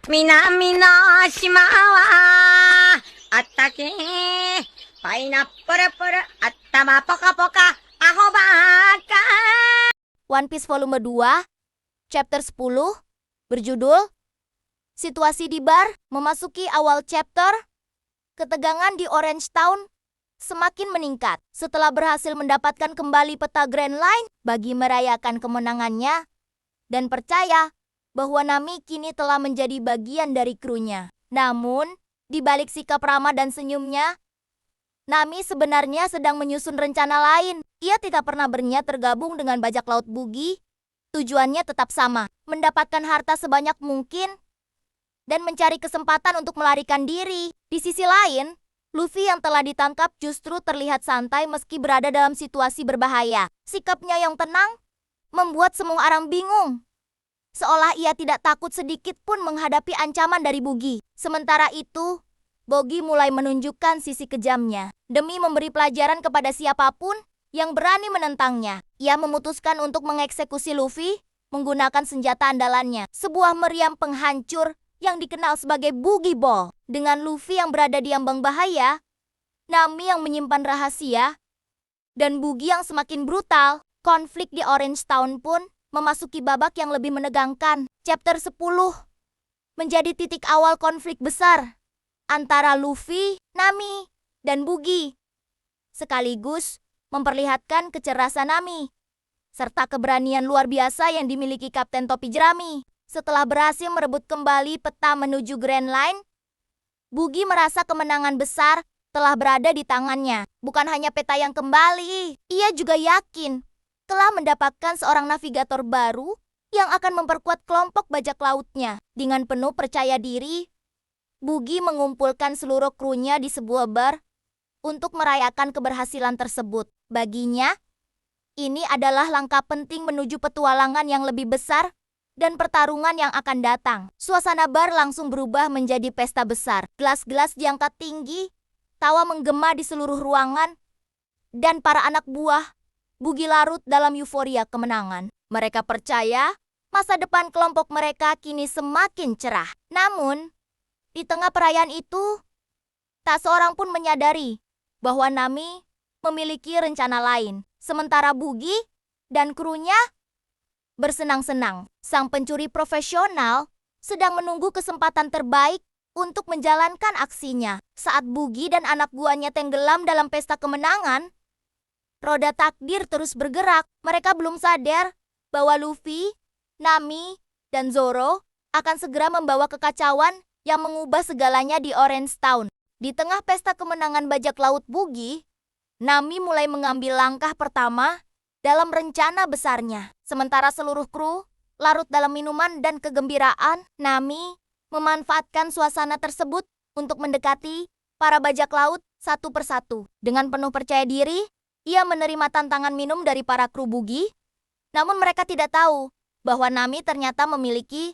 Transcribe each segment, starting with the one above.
南の島はあったけパイナップルプル頭ポカポカアホバカ One Piece volume 2, chapter 10, berjudul Situasi di bar. Memasuki awal chapter, ketegangan di Orange Town semakin meningkat. Setelah berhasil mendapatkan kembali peta Grand Line bagi merayakan kemenangannya dan percaya bahwa Nami kini telah menjadi bagian dari krunya. Namun, di balik sikap ramah dan senyumnya, Nami sebenarnya sedang menyusun rencana lain. Ia tidak pernah berniat tergabung dengan bajak laut Bugi. Tujuannya tetap sama, mendapatkan harta sebanyak mungkin dan mencari kesempatan untuk melarikan diri. Di sisi lain, Luffy yang telah ditangkap justru terlihat santai meski berada dalam situasi berbahaya. Sikapnya yang tenang membuat semua orang bingung, seolah ia tidak takut sedikit pun menghadapi ancaman dari Bugi. Sementara itu, Boggy mulai menunjukkan sisi kejamnya. Demi memberi pelajaran kepada siapapun yang berani menentangnya, ia memutuskan untuk mengeksekusi Luffy menggunakan senjata andalannya, sebuah meriam penghancur yang dikenal sebagai Boogie Ball. Dengan Luffy yang berada di ambang bahaya, Nami yang menyimpan rahasia, dan Boogie yang semakin brutal, konflik di Orange Town pun memasuki babak yang lebih menegangkan. Chapter 10 menjadi titik awal konflik besar antara Luffy, Nami, dan Boogie, sekaligus memperlihatkan kecerdasan Nami serta keberanian luar biasa yang dimiliki Kapten Topi Jerami. Setelah berhasil merebut kembali peta menuju Grand Line, Boogie merasa kemenangan besar telah berada di tangannya. Bukan hanya peta yang kembali, ia juga yakin telah mendapatkan seorang navigator baru yang akan memperkuat kelompok bajak lautnya. Dengan penuh percaya diri, Boogie mengumpulkan seluruh krunya di sebuah bar untuk merayakan keberhasilan tersebut. Baginya, ini adalah langkah penting menuju petualangan yang lebih besar dan pertarungan yang akan datang. Suasana bar langsung berubah menjadi pesta besar. Gelas-gelas diangkat tinggi, tawa menggema di seluruh ruangan, dan para anak buah Boogie larut dalam euforia kemenangan. Mereka percaya masa depan kelompok mereka kini semakin cerah. Namun, di tengah perayaan itu, tak seorang pun menyadari bahwa Nami memiliki rencana lain. Sementara Boogie dan krunya bersenang-senang, sang pencuri profesional sedang menunggu kesempatan terbaik untuk menjalankan aksinya. Saat Boogie dan anak buahnya tenggelam dalam pesta kemenangan, roda takdir terus bergerak. Mereka belum sadar bahwa Luffy, Nami, dan Zoro akan segera membawa kekacauan yang mengubah segalanya di Orange Town. Di tengah pesta kemenangan bajak laut Boogie, Nami mulai mengambil langkah pertama dalam rencana besarnya. Sementara seluruh kru larut dalam minuman dan kegembiraan, Nami memanfaatkan suasana tersebut untuk mendekati para bajak laut satu persatu. Dengan penuh percaya diri, ia menerima tantangan minum dari para kru Boogie. Namun mereka tidak tahu bahwa Nami ternyata memiliki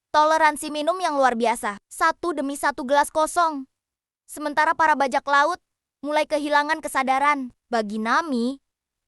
toleransi minum yang luar biasa. Satu demi satu gelas kosong. Sementara para bajak laut mulai kehilangan kesadaran. Bagi Nami,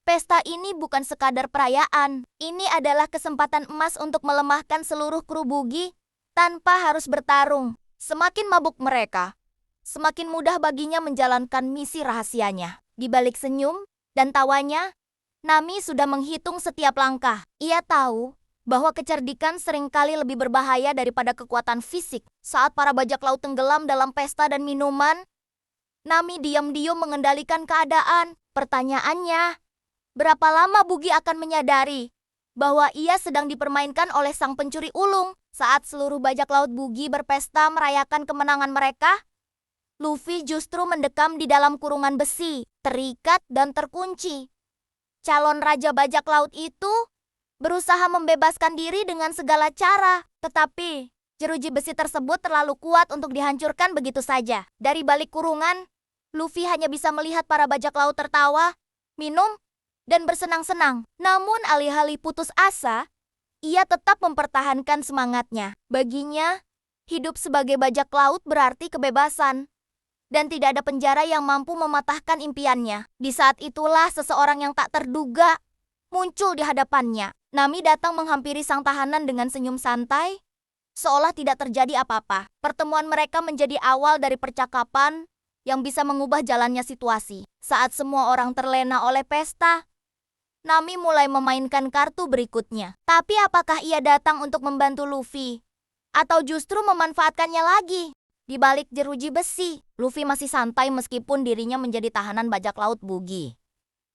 pesta ini bukan sekadar perayaan. Ini adalah kesempatan emas untuk melemahkan seluruh kru Boogie tanpa harus bertarung. Semakin mabuk mereka, semakin mudah baginya menjalankan misi rahasianya. Di balik senyum dan tawanya, Nami sudah menghitung setiap langkah. Ia tahu bahwa kecerdikan seringkali lebih berbahaya daripada kekuatan fisik. Saat para bajak laut tenggelam dalam pesta dan minuman, Nami diam-diam mengendalikan keadaan. Pertanyaannya, berapa lama Boogie akan menyadari bahwa ia sedang dipermainkan oleh sang pencuri ulung? Saat seluruh bajak laut Boogie berpesta merayakan kemenangan mereka, Luffy justru mendekam di dalam kurungan besi, terikat dan terkunci. Calon raja bajak laut itu berusaha membebaskan diri dengan segala cara, tetapi jeruji besi tersebut terlalu kuat untuk dihancurkan begitu saja. Dari balik kurungan, Luffy hanya bisa melihat para bajak laut tertawa, minum, dan bersenang-senang. Namun alih-alih putus asa, ia tetap mempertahankan semangatnya. Baginya, hidup sebagai bajak laut berarti kebebasan, dan tidak ada penjara yang mampu mematahkan impiannya. Di saat itulah seseorang yang tak terduga muncul di hadapannya. Nami datang menghampiri sang tahanan dengan senyum santai seolah tidak terjadi apa-apa. Pertemuan mereka menjadi awal dari percakapan yang bisa mengubah jalannya situasi. Saat semua orang terlena oleh pesta, Nami mulai memainkan kartu berikutnya. Tapi apakah ia datang untuk membantu Luffy? Atau justru memanfaatkannya lagi? Di balik jeruji besi, Luffy masih santai meskipun dirinya menjadi tahanan bajak laut Buggy.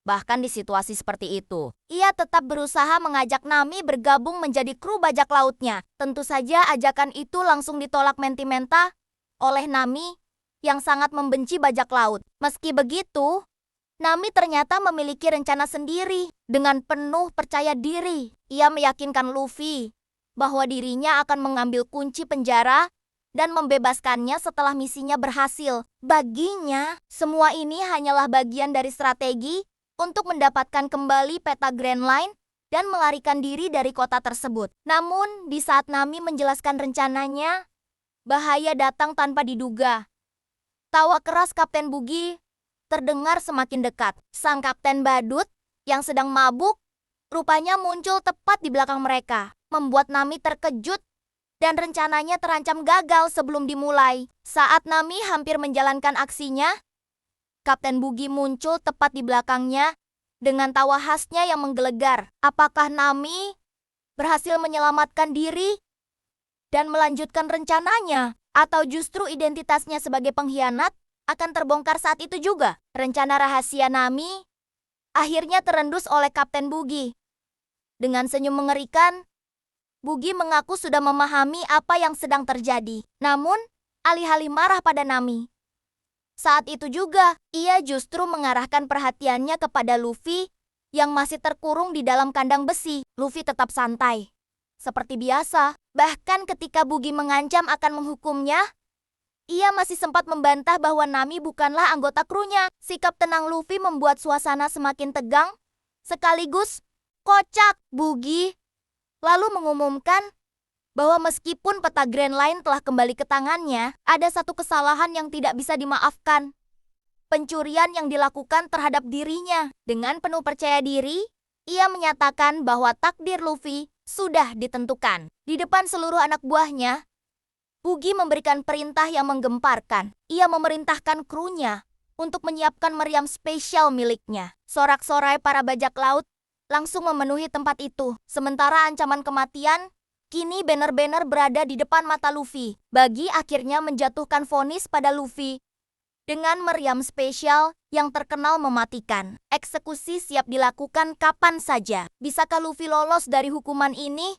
Bahkan di situasi seperti itu, ia tetap berusaha mengajak Nami bergabung menjadi kru bajak lautnya. Tentu saja ajakan itu langsung ditolak Mentimenta oleh Nami yang sangat membenci bajak laut. Meski begitu, Nami ternyata memiliki rencana sendiri. Dengan penuh percaya diri, ia meyakinkan Luffy bahwa dirinya akan mengambil kunci penjara dan membebaskannya setelah misinya berhasil. Baginya, semua ini hanyalah bagian dari strategi untuk mendapatkan kembali peta Grand Line dan melarikan diri dari kota tersebut. Namun, di saat Nami menjelaskan rencananya, bahaya datang tanpa diduga. Tawa keras Kapten Buggy terdengar semakin dekat. Sang Kapten Badut yang sedang mabuk rupanya muncul tepat di belakang mereka, membuat Nami terkejut dan rencananya terancam gagal sebelum dimulai. Saat Nami hampir menjalankan aksinya, Kapten Buggy muncul tepat di belakangnya dengan tawa khasnya yang menggelegar. Apakah Nami berhasil menyelamatkan diri dan melanjutkan rencananya? Atau justru identitasnya sebagai pengkhianat akan terbongkar saat itu juga? Rencana rahasia Nami akhirnya terendus oleh Kapten Buggy. Dengan senyum mengerikan, Buggy mengaku sudah memahami apa yang sedang terjadi. Namun, alih-alih marah pada Nami, saat itu juga, ia justru mengarahkan perhatiannya kepada Luffy yang masih terkurung di dalam kandang besi. Luffy tetap santai, seperti biasa. Bahkan ketika Buggy mengancam akan menghukumnya, ia masih sempat membantah bahwa Nami bukanlah anggota krunya. Sikap tenang Luffy membuat suasana semakin tegang, sekaligus kocak. Buggy lalu mengumumkan bahwa meskipun peta Grand Line telah kembali ke tangannya, ada satu kesalahan yang tidak bisa dimaafkan. Pencurian yang dilakukan terhadap dirinya. Dengan penuh percaya diri, ia menyatakan bahwa takdir Luffy sudah ditentukan. Di depan seluruh anak buahnya, Buggy memberikan perintah yang menggemparkan. Ia memerintahkan krunya untuk menyiapkan meriam spesial miliknya. Sorak-sorai para bajak laut langsung memenuhi tempat itu. Sementara ancaman kematian kini benar-benar berada di depan mata Luffy. Buggy akhirnya menjatuhkan vonis pada Luffy dengan meriam spesial yang terkenal mematikan. Eksekusi siap dilakukan kapan saja. Bisakah Luffy lolos dari hukuman ini?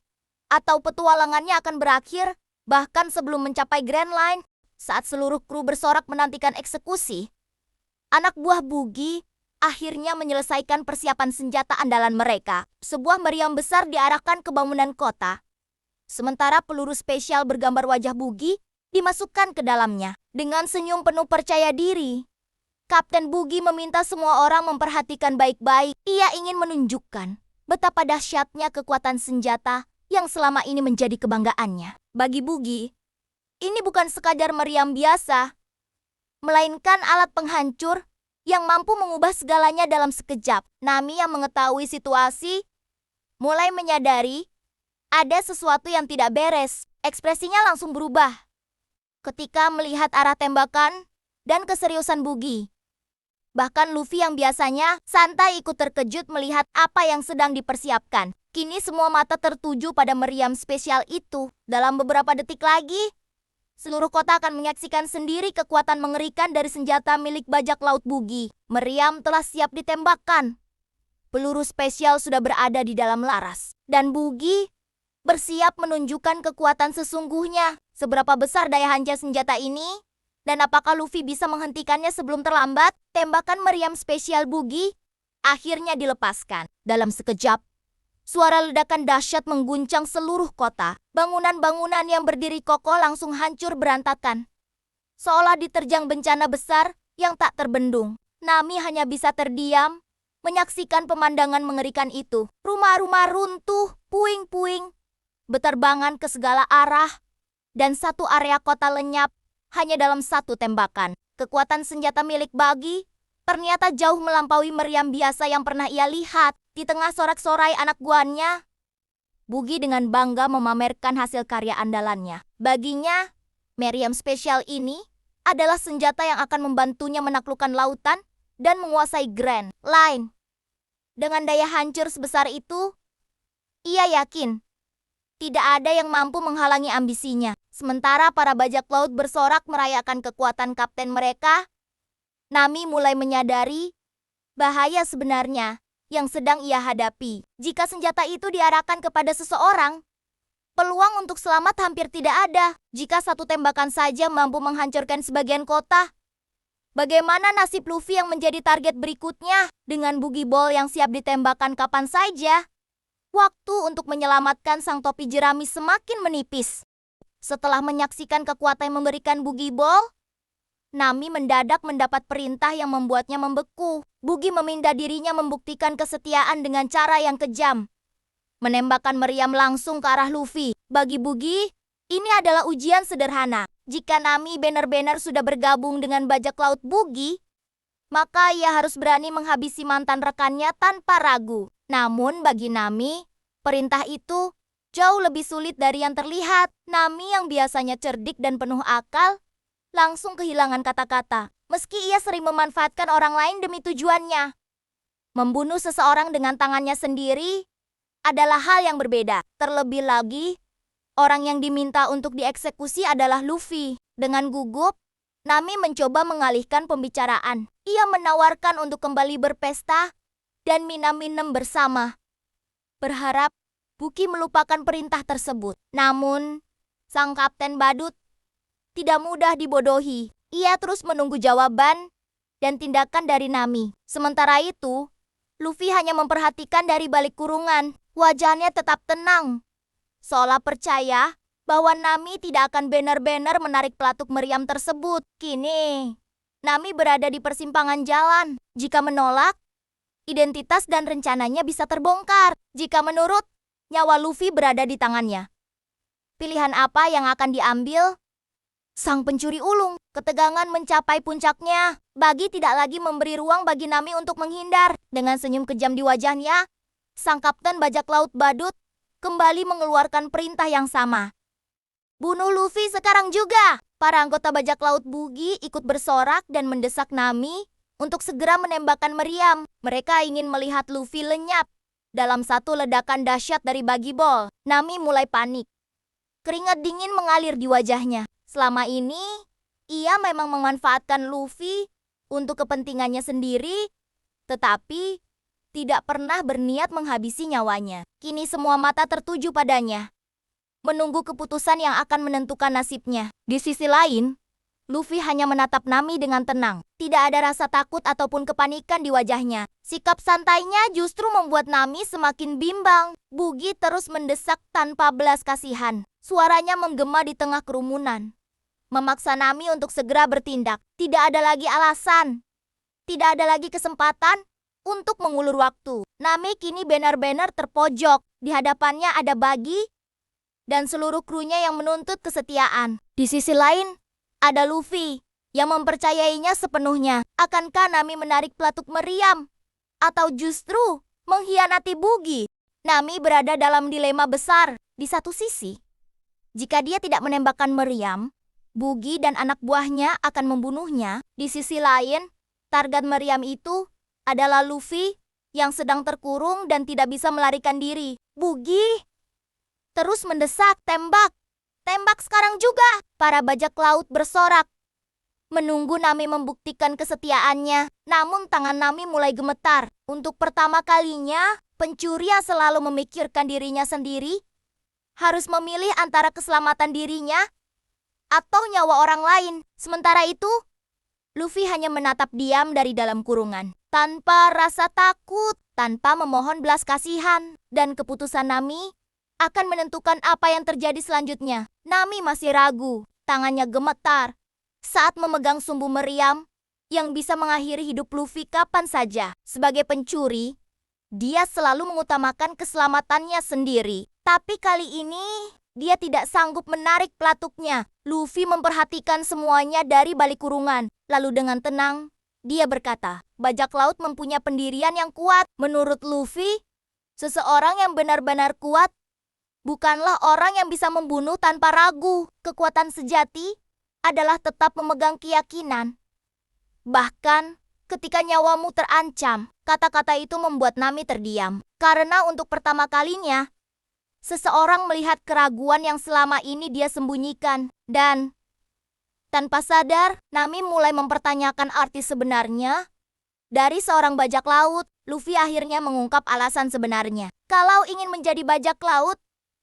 Atau petualangannya akan berakhir bahkan sebelum mencapai Grand Line? Saat seluruh kru bersorak menantikan eksekusi, anak buah Buggy akhirnya menyelesaikan persiapan senjata andalan mereka. Sebuah meriam besar diarahkan ke bangunan kota, sementara peluru spesial bergambar wajah Buggy dimasukkan ke dalamnya. Dengan senyum penuh percaya diri, Kapten Buggy meminta semua orang memperhatikan baik-baik. Ia ingin menunjukkan betapa dahsyatnya kekuatan senjata yang selama ini menjadi kebanggaannya. Bagi Buggy, ini bukan sekadar meriam biasa, melainkan alat penghancur yang mampu mengubah segalanya dalam sekejap. Nami yang mengetahui situasi mulai menyadari ada sesuatu yang tidak beres. Ekspresinya langsung berubah ketika melihat arah tembakan dan keseriusan Buggy. Bahkan Luffy yang biasanya santai ikut terkejut melihat apa yang sedang dipersiapkan. Kini semua mata tertuju pada meriam spesial itu. Dalam beberapa detik lagi, seluruh kota akan menyaksikan sendiri kekuatan mengerikan dari senjata milik bajak laut Buggy. Meriam telah siap ditembakkan. Peluru spesial sudah berada di dalam laras. Dan Buggy bersiap menunjukkan kekuatan sesungguhnya. Seberapa besar daya hancur senjata ini? Dan apakah Luffy bisa menghentikannya sebelum terlambat? Tembakan meriam spesial Buggy akhirnya dilepaskan. Dalam sekejap, suara ledakan dahsyat mengguncang seluruh kota. Bangunan-bangunan yang berdiri kokoh langsung hancur berantakan, seolah diterjang bencana besar yang tak terbendung. Nami hanya bisa terdiam menyaksikan pemandangan mengerikan itu. Rumah-rumah runtuh, puing-puing beterbangan ke segala arah, dan satu area kota lenyap hanya dalam satu tembakan. Kekuatan senjata milik Buggy ternyata jauh melampaui meriam biasa yang pernah ia lihat. Di tengah sorak-sorai anak buahnya, Bugi dengan bangga memamerkan hasil karya andalannya. Baginya, meriam spesial ini adalah senjata yang akan membantunya menaklukkan lautan dan menguasai Grand Line. Dengan daya hancur sebesar itu, ia yakin tidak ada yang mampu menghalangi ambisinya. Sementara para bajak laut bersorak merayakan kekuatan kapten mereka, Nami mulai menyadari bahaya sebenarnya yang sedang ia hadapi. Jika senjata itu diarahkan kepada seseorang, peluang untuk selamat hampir tidak ada. Jika satu tembakan saja mampu menghancurkan sebagian kota, bagaimana nasib Luffy yang menjadi target berikutnya? Dengan bugi ball yang siap ditembakkan kapan saja, waktu untuk menyelamatkan sang topi jerami semakin menipis. Setelah menyaksikan kekuatan yang memberikan bugi ball, Nami mendadak mendapat perintah yang membuatnya membeku. Bugi meminta dirinya membuktikan kesetiaan dengan cara yang kejam. Menembakkan meriam langsung ke arah Luffy. Bagi Bugi, ini adalah ujian sederhana. Jika Nami benar-benar sudah bergabung dengan bajak laut Bugi, maka ia harus berani menghabisi mantan rekannya tanpa ragu. Namun bagi Nami, perintah itu jauh lebih sulit dari yang terlihat. Nami yang biasanya cerdik dan penuh akal, langsung kehilangan kata-kata. Meski ia sering memanfaatkan orang lain demi tujuannya, membunuh seseorang dengan tangannya sendiri adalah hal yang berbeda. Terlebih lagi, orang yang diminta untuk dieksekusi adalah Luffy. Dengan gugup, Nami mencoba mengalihkan pembicaraan. Ia menawarkan untuk kembali berpesta dan minum-minum bersama, berharap Bugi melupakan perintah tersebut. Namun, sang kapten badut tidak mudah dibodohi. Ia terus menunggu jawaban dan tindakan dari Nami. Sementara itu, Luffy hanya memperhatikan dari balik kurungan. Wajahnya tetap tenang, seolah percaya bahwa Nami tidak akan benar-benar menarik pelatuk meriam tersebut. Kini, Nami berada di persimpangan jalan. Jika menolak, identitas dan rencananya bisa terbongkar. Jika menurut, nyawa Luffy berada di tangannya. Pilihan apa yang akan diambil? Sang pencuri ulung, ketegangan mencapai puncaknya. Bagi tidak lagi memberi ruang bagi Nami untuk menghindar. Dengan senyum kejam di wajahnya, sang kapten bajak laut badut kembali mengeluarkan perintah yang sama. Bunuh Luffy sekarang juga! Para anggota bajak laut Bugi ikut bersorak dan mendesak Nami untuk segera menembakkan meriam. Mereka ingin melihat Luffy lenyap dalam satu ledakan dahsyat dari bagi ball. Nami mulai panik. Keringat dingin mengalir di wajahnya. Selama ini, ia memang memanfaatkan Luffy untuk kepentingannya sendiri, tetapi tidak pernah berniat menghabisi nyawanya. Kini semua mata tertuju padanya, menunggu keputusan yang akan menentukan nasibnya. Di sisi lain, Luffy hanya menatap Nami dengan tenang. Tidak ada rasa takut ataupun kepanikan di wajahnya. Sikap santainya justru membuat Nami semakin bimbang. Bugi terus mendesak tanpa belas kasihan. Suaranya menggema di tengah kerumunan, memaksa Nami untuk segera bertindak. Tidak ada lagi alasan, tidak ada lagi kesempatan untuk mengulur waktu. Nami kini benar-benar terpojok. Di hadapannya ada Bagi dan seluruh krunya yang menuntut kesetiaan. Di sisi lain, ada Luffy yang mempercayainya sepenuhnya. Akankah Nami menarik pelatuk meriam atau justru mengkhianati Bugi? Nami berada dalam dilema besar. Di satu sisi, jika dia tidak menembakkan meriam, Bugi dan anak buahnya akan membunuhnya. Di sisi lain, target meriam itu adalah Luffy yang sedang terkurung dan tidak bisa melarikan diri. Bugi terus mendesak, tembak! Tembak sekarang juga! Para bajak laut bersorak, menunggu Nami membuktikan kesetiaannya. Namun tangan Nami mulai gemetar. Untuk pertama kalinya, pencuri yang selalu memikirkan dirinya sendiri harus memilih antara keselamatan dirinya atau nyawa orang lain. Sementara itu, Luffy hanya menatap diam dari dalam kurungan, tanpa rasa takut, tanpa memohon belas kasihan. Dan keputusan Nami akan menentukan apa yang terjadi selanjutnya. Nami masih ragu, tangannya gemetar saat memegang sumbu meriam yang bisa mengakhiri hidup Luffy kapan saja. Sebagai pencuri, dia selalu mengutamakan keselamatannya sendiri. Tapi kali ini, dia tidak sanggup menarik pelatuknya. Luffy memperhatikan semuanya dari balik kurungan. Lalu dengan tenang, dia berkata, bajak laut mempunyai pendirian yang kuat. Menurut Luffy, seseorang yang benar-benar kuat bukanlah orang yang bisa membunuh tanpa ragu. Kekuatan sejati adalah tetap memegang keyakinan. Bahkan ketika nyawamu terancam, kata-kata itu membuat Nami terdiam. Karena untuk pertama kalinya, seseorang melihat keraguan yang selama ini dia sembunyikan. Dan tanpa sadar, Nami mulai mempertanyakan arti sebenarnya. Dari seorang bajak laut, Luffy akhirnya mengungkap alasan sebenarnya. Kalau ingin menjadi bajak laut,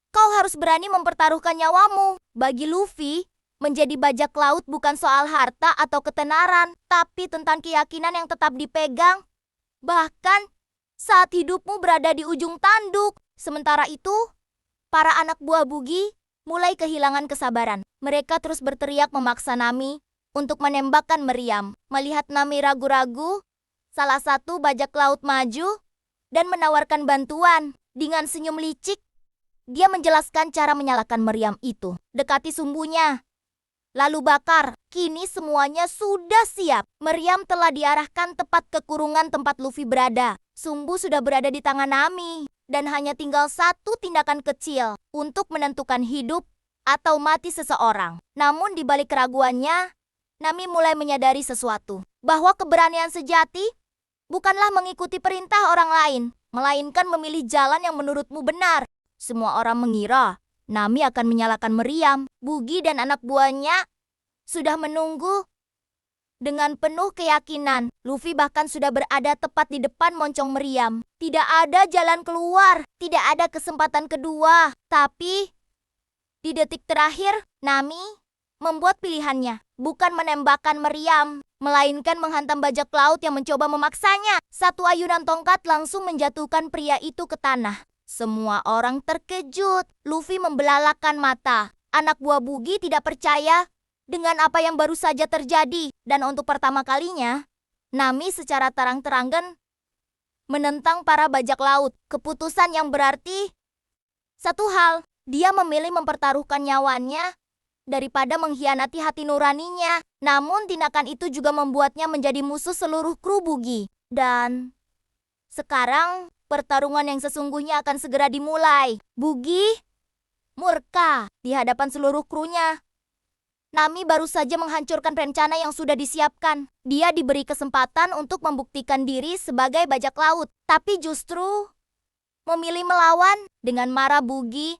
kau harus berani mempertaruhkan nyawamu. Bagi Luffy, menjadi bajak laut bukan soal harta atau ketenaran, tapi tentang keyakinan yang tetap dipegang. Bahkan saat hidupmu berada di ujung tanduk. Sementara itu, para anak buah Bugi mulai kehilangan kesabaran. Mereka terus berteriak memaksa Nami untuk menembakkan meriam. Melihat Nami ragu-ragu, salah satu bajak laut maju dan menawarkan bantuan. Dengan senyum licik, dia menjelaskan cara menyalakan meriam itu. Dekati sumbunya, lalu bakar. Kini semuanya sudah siap. Meriam telah diarahkan tepat ke kurungan tempat Luffy berada. Sumbu sudah berada di tangan Nami. Dan hanya tinggal satu tindakan kecil untuk menentukan hidup atau mati seseorang. Namun di balik keraguannya, Nami mulai menyadari sesuatu. Bahwa keberanian sejati bukanlah mengikuti perintah orang lain, melainkan memilih jalan yang menurutmu benar. Semua orang mengira Nami akan menyalakan meriam. Bugi dan anak buahnya sudah menunggu dengan penuh keyakinan. Luffy bahkan sudah berada tepat di depan moncong meriam. Tidak ada jalan keluar, tidak ada kesempatan kedua. Tapi di detik terakhir, Nami membuat pilihannya. Bukan menembakkan meriam, melainkan menghantam bajak laut yang mencoba memaksanya. Satu ayunan tongkat langsung menjatuhkan pria itu ke tanah. Semua orang terkejut. Luffy membelalakan mata. Anak buah Bugi tidak percaya dengan apa yang baru saja terjadi. Dan untuk pertama kalinya, Nami secara terang-terangan menentang para bajak laut. Keputusan yang berarti satu hal, dia memilih mempertaruhkan nyawanya daripada mengkhianati hati nuraninya. Namun tindakan itu juga membuatnya menjadi musuh seluruh kru Bugi. Dan sekarang pertarungan yang sesungguhnya akan segera dimulai. Bugi murka di hadapan seluruh krunya. Nami baru saja menghancurkan rencana yang sudah disiapkan. Dia diberi kesempatan untuk membuktikan diri sebagai bajak laut, tapi justru memilih melawan. Dengan marah Bugi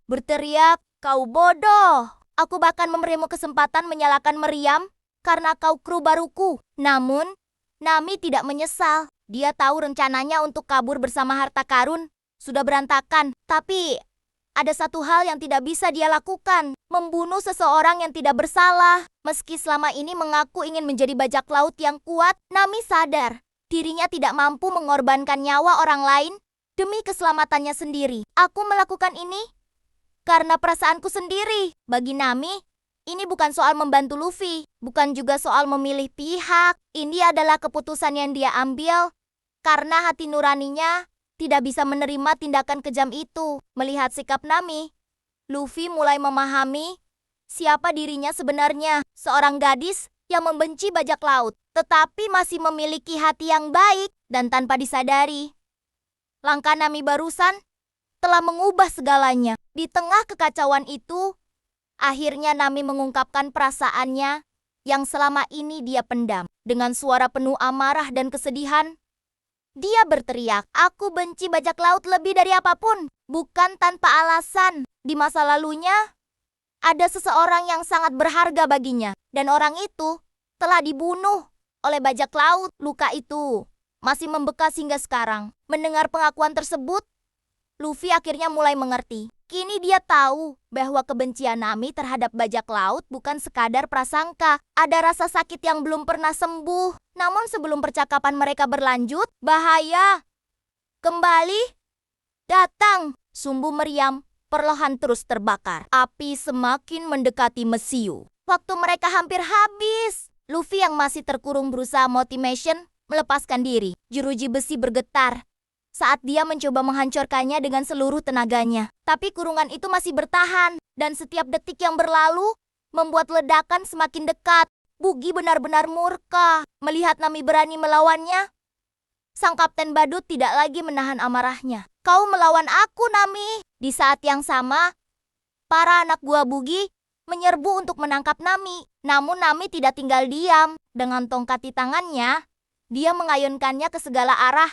berteriak, "Kau bodoh! Aku bahkan memberimu kesempatan menyalakan meriam karena kau kru baruku." Namun, Nami tidak menyesal. Dia tahu rencananya untuk kabur bersama harta karun sudah berantakan. Tapi ada satu hal yang tidak bisa dia lakukan, membunuh seseorang yang tidak bersalah. Meski selama ini mengaku ingin menjadi bajak laut yang kuat, Nami sadar dirinya tidak mampu mengorbankan nyawa orang lain demi keselamatannya sendiri. Aku melakukan ini karena perasaanku sendiri. Bagi Nami, ini bukan soal membantu Luffy, bukan juga soal memilih pihak. Ini adalah keputusan yang dia ambil karena hati nuraninya tidak bisa menerima tindakan kejam itu. Melihat sikap Nami, Luffy mulai memahami siapa dirinya sebenarnya. Seorang gadis yang membenci bajak laut, tetapi masih memiliki hati yang baik. Dan tanpa disadari, langkah Nami barusan telah mengubah segalanya. Di tengah kekacauan itu, akhirnya Nami mengungkapkan perasaannya yang selama ini dia pendam. Dengan suara penuh amarah dan kesedihan, dia berteriak, "Aku benci bajak laut lebih dari apapun, bukan tanpa alasan. Di masa lalunya, ada seseorang yang sangat berharga baginya, dan orang itu telah dibunuh oleh bajak laut." Luka itu masih membekas hingga sekarang. Mendengar pengakuan tersebut, Luffy akhirnya mulai mengerti. Kini dia tahu bahwa kebencian Nami terhadap bajak laut bukan sekadar prasangka. Ada rasa sakit yang belum pernah sembuh. Namun sebelum percakapan mereka berlanjut, bahaya kembali datang. Sumbu meriam perlahan terus terbakar. Api semakin mendekati Mesiu. Waktu mereka hampir habis. Luffy yang masih terkurung berusaha motivation melepaskan diri. Jeruji besi bergetar saat dia mencoba menghancurkannya dengan seluruh tenaganya. Tapi kurungan itu masih bertahan, dan setiap detik yang berlalu membuat ledakan semakin dekat. Bugi benar-benar murka. Melihat Nami berani melawannya, sang Kapten Badut tidak lagi menahan amarahnya. Kau melawan aku, Nami. Di saat yang sama, para anak buah Bugi menyerbu untuk menangkap Nami. Namun Nami tidak tinggal diam. Dengan tongkat di tangannya, dia mengayunkannya ke segala arah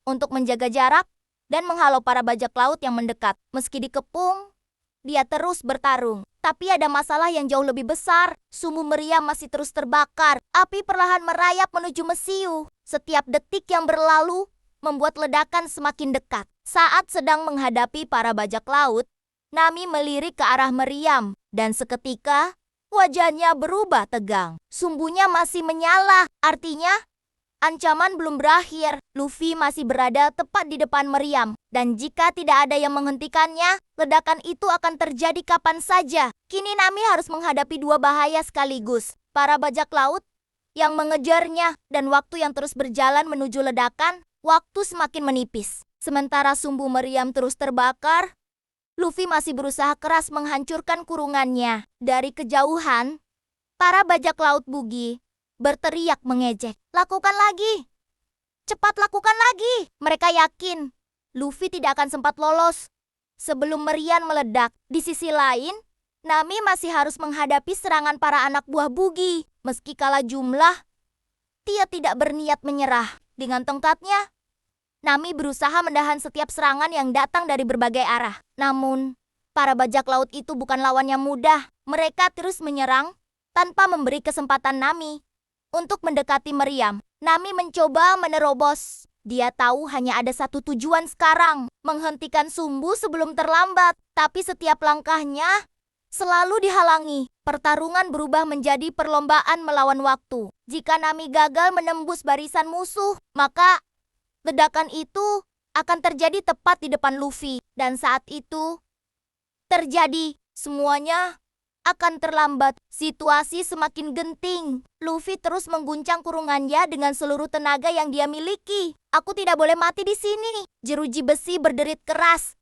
untuk menjaga jarak dan menghalau para bajak laut yang mendekat. Meski dikepung, dia terus bertarung. Tapi ada masalah yang jauh lebih besar. Sumbu meriam masih terus terbakar. Api perlahan merayap menuju Mesiu. Setiap detik yang berlalu membuat ledakan semakin dekat. Saat sedang menghadapi para bajak laut, Nami melirik ke arah meriam. Dan seketika, wajahnya berubah tegang. Sumbunya masih menyala. Artinya, ancaman belum berakhir. Luffy masih berada tepat di depan meriam. Dan jika tidak ada yang menghentikannya, ledakan itu akan terjadi kapan saja. Kini Nami harus menghadapi dua bahaya sekaligus. Para bajak laut yang mengejarnya dan waktu yang terus berjalan menuju ledakan, waktu semakin menipis. Sementara sumbu meriam terus terbakar, Luffy masih berusaha keras menghancurkan kurungannya. Dari kejauhan, para bajak laut Bugi berteriak mengejek. Lakukan lagi! Cepat lakukan lagi! Mereka yakin Luffy tidak akan sempat lolos sebelum meriam meledak. Di sisi lain, Nami masih harus menghadapi serangan para anak buah Bugi. Meski kalah jumlah, dia tidak berniat menyerah. Dengan tongkatnya, Nami berusaha menahan setiap serangan yang datang dari berbagai arah. Namun, para bajak laut itu bukan lawan yang mudah. Mereka terus menyerang tanpa memberi kesempatan Nami untuk mendekati meriam. Nami mencoba menerobos. Dia tahu hanya ada satu tujuan sekarang, menghentikan sumbu sebelum terlambat. Tapi setiap langkahnya selalu dihalangi. Pertarungan berubah menjadi perlombaan melawan waktu. Jika Nami gagal menembus barisan musuh, maka ledakan itu akan terjadi tepat di depan Luffy. Dan saat itu terjadi, semuanya akan terlambat. Situasi semakin genting. Luffy terus mengguncang kurungannya dengan seluruh tenaga yang dia miliki. Aku tidak boleh mati di sini. Jeruji besi berderit keras.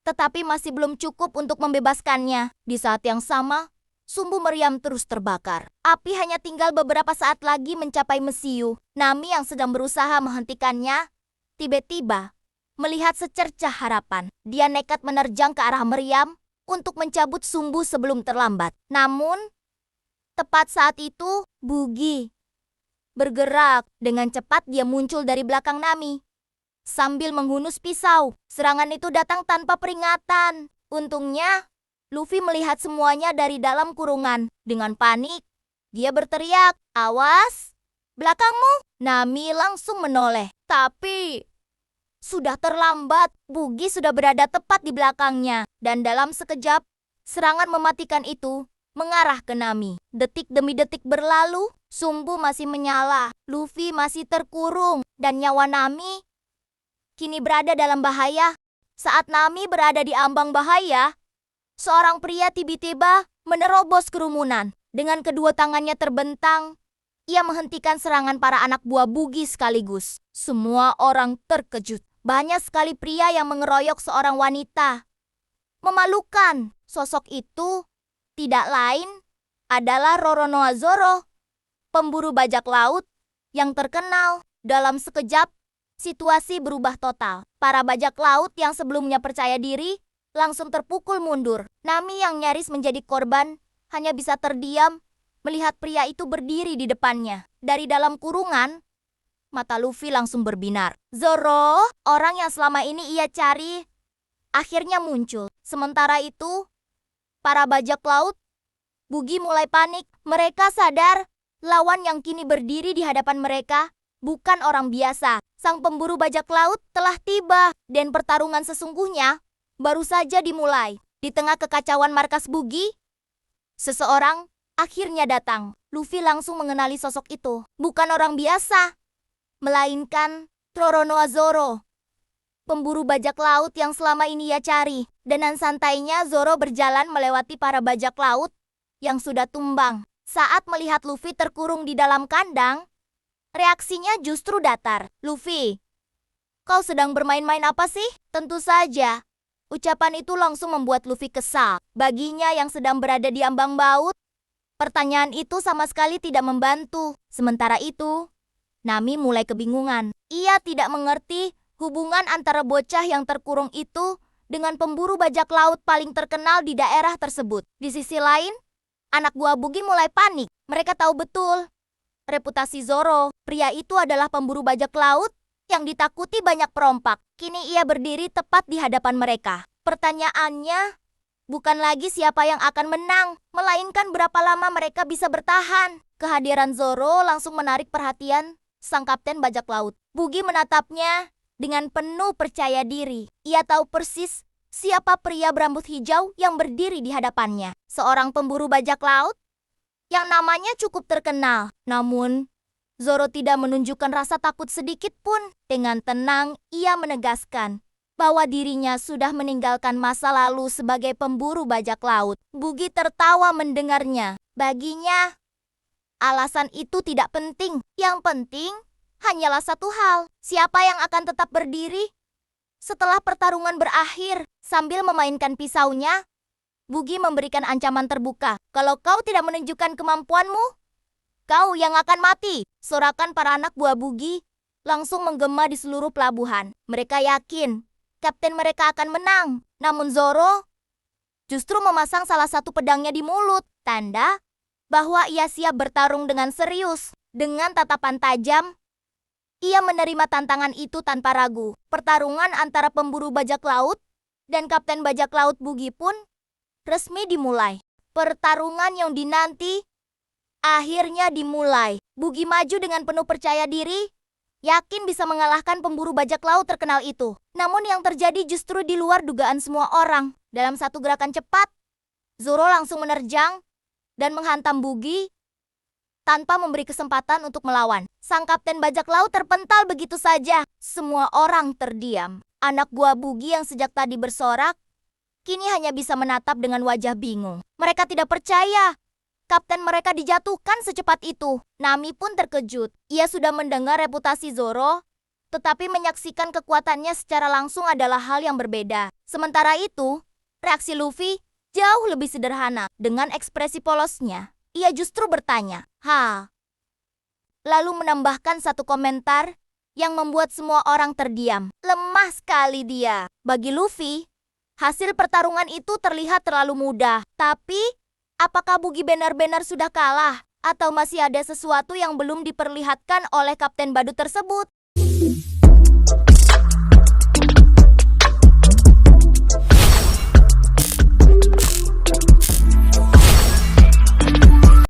Tetapi masih belum cukup untuk membebaskannya. Di saat yang sama, sumbu meriam terus terbakar. Api hanya tinggal beberapa saat lagi mencapai Mesiu. Nami yang sedang berusaha menghentikannya, tiba-tiba melihat secercah harapan. Dia nekat menerjang ke arah meriam untuk mencabut sumbu sebelum terlambat. Namun, tepat saat itu, Bugi bergerak. Dengan cepat dia muncul dari belakang Nami. Sambil menghunus pisau, serangan itu datang tanpa peringatan. Untungnya, Luffy melihat semuanya dari dalam kurungan. Dengan panik, dia berteriak, "Awas! Belakangmu!" Nami langsung menoleh. Tapi sudah terlambat. Bugi sudah berada tepat di belakangnya. Dan dalam sekejap, serangan mematikan itu mengarah ke Nami. Detik demi detik berlalu, sumbu masih menyala. Luffy masih terkurung. Dan nyawa Nami kini berada dalam bahaya. Saat Nami berada di ambang bahaya, seorang pria tiba-tiba menerobos kerumunan. Dengan kedua tangannya terbentang, ia menghentikan serangan para anak buah Bugi sekaligus. Semua orang terkejut. Banyak sekali pria yang mengeroyok seorang wanita. Memalukan. Sosok itu tidak lain adalah Roronoa Zoro, pemburu bajak laut yang terkenal. Dalam sekejap, situasi berubah total. Para bajak laut yang sebelumnya percaya diri langsung terpukul mundur. Nami yang nyaris menjadi korban hanya bisa terdiam melihat pria itu berdiri di depannya. Dari dalam kurungan, mata Luffy langsung berbinar. Zoro, orang yang selama ini ia cari, akhirnya muncul. Sementara itu, para bajak laut Bugi mulai panik. Mereka sadar lawan yang kini berdiri di hadapan mereka bukan orang biasa. Sang pemburu bajak laut telah tiba dan pertarungan sesungguhnya baru saja dimulai. Di tengah kekacauan markas Bugi, seseorang akhirnya datang. Luffy langsung mengenali sosok itu. Bukan orang biasa, melainkan Roronoa Zoro, pemburu bajak laut yang selama ini ia cari. Dengan santainya Zoro berjalan melewati para bajak laut yang sudah tumbang. Saat melihat Luffy terkurung di dalam kandang, reaksinya justru datar. "Luffy, kau sedang bermain-main apa sih?" Tentu saja, ucapan itu langsung membuat Luffy kesal. Baginya yang sedang berada di ambang baut, pertanyaan itu sama sekali tidak membantu. Sementara itu, Nami mulai kebingungan. Ia tidak mengerti hubungan antara bocah yang terkurung itu dengan pemburu bajak laut paling terkenal di daerah tersebut. Di sisi lain, anak buah Bugi mulai panik. Mereka tahu betul reputasi Zoro. Pria itu adalah pemburu bajak laut yang ditakuti banyak perompak. Kini ia berdiri tepat di hadapan mereka. Pertanyaannya bukan lagi siapa yang akan menang, melainkan berapa lama mereka bisa bertahan. Kehadiran Zoro langsung menarik perhatian sang kapten bajak laut. Bugi menatapnya dengan penuh percaya diri. Ia tahu persis siapa pria berambut hijau yang berdiri di hadapannya. Seorang pemburu bajak laut yang namanya cukup terkenal. Namun, Zoro tidak menunjukkan rasa takut sedikit pun. Dengan tenang, ia menegaskan bahwa dirinya sudah meninggalkan masa lalu sebagai pemburu bajak laut. Bugi tertawa mendengarnya. Baginya, alasan itu tidak penting. Yang penting hanyalah satu hal, siapa yang akan tetap berdiri setelah pertarungan berakhir. Sambil memainkan pisaunya, Bugi memberikan ancaman terbuka. Kalau kau tidak menunjukkan kemampuanmu, kau yang akan mati. Sorakan para anak buah Bugi langsung menggema di seluruh pelabuhan. Mereka yakin kapten mereka akan menang. Namun Zoro justru memasang salah satu pedangnya di mulut, tanda bahwa ia siap bertarung dengan serius. Dengan tatapan tajam, ia menerima tantangan itu tanpa ragu. Pertarungan antara pemburu bajak laut dan kapten bajak laut Bugi pun resmi dimulai. Pertarungan yang dinanti akhirnya dimulai. Bugi maju dengan penuh percaya diri, yakin bisa mengalahkan pemburu bajak laut terkenal itu. Namun yang terjadi justru di luar dugaan semua orang. Dalam satu gerakan cepat, Zoro langsung menerjang dan menghantam Bugi tanpa memberi kesempatan untuk melawan. Sang kapten bajak laut terpental begitu saja. Semua orang terdiam. Anak buah Bugi yang sejak tadi bersorak kini hanya bisa menatap dengan wajah bingung. Mereka tidak percaya kapten mereka dijatuhkan secepat itu. Nami pun terkejut. Ia sudah mendengar reputasi Zoro, tetapi menyaksikan kekuatannya secara langsung adalah hal yang berbeda. Sementara itu, reaksi Luffy jauh lebih sederhana. Dengan ekspresi polosnya, ia justru bertanya, lalu menambahkan satu komentar yang membuat semua orang terdiam. Lemah sekali dia. Bagi Luffy, hasil pertarungan itu terlihat terlalu mudah. Tapi, apakah Bugi benar-benar sudah kalah? Atau masih ada sesuatu yang belum diperlihatkan oleh Kapten Badut tersebut?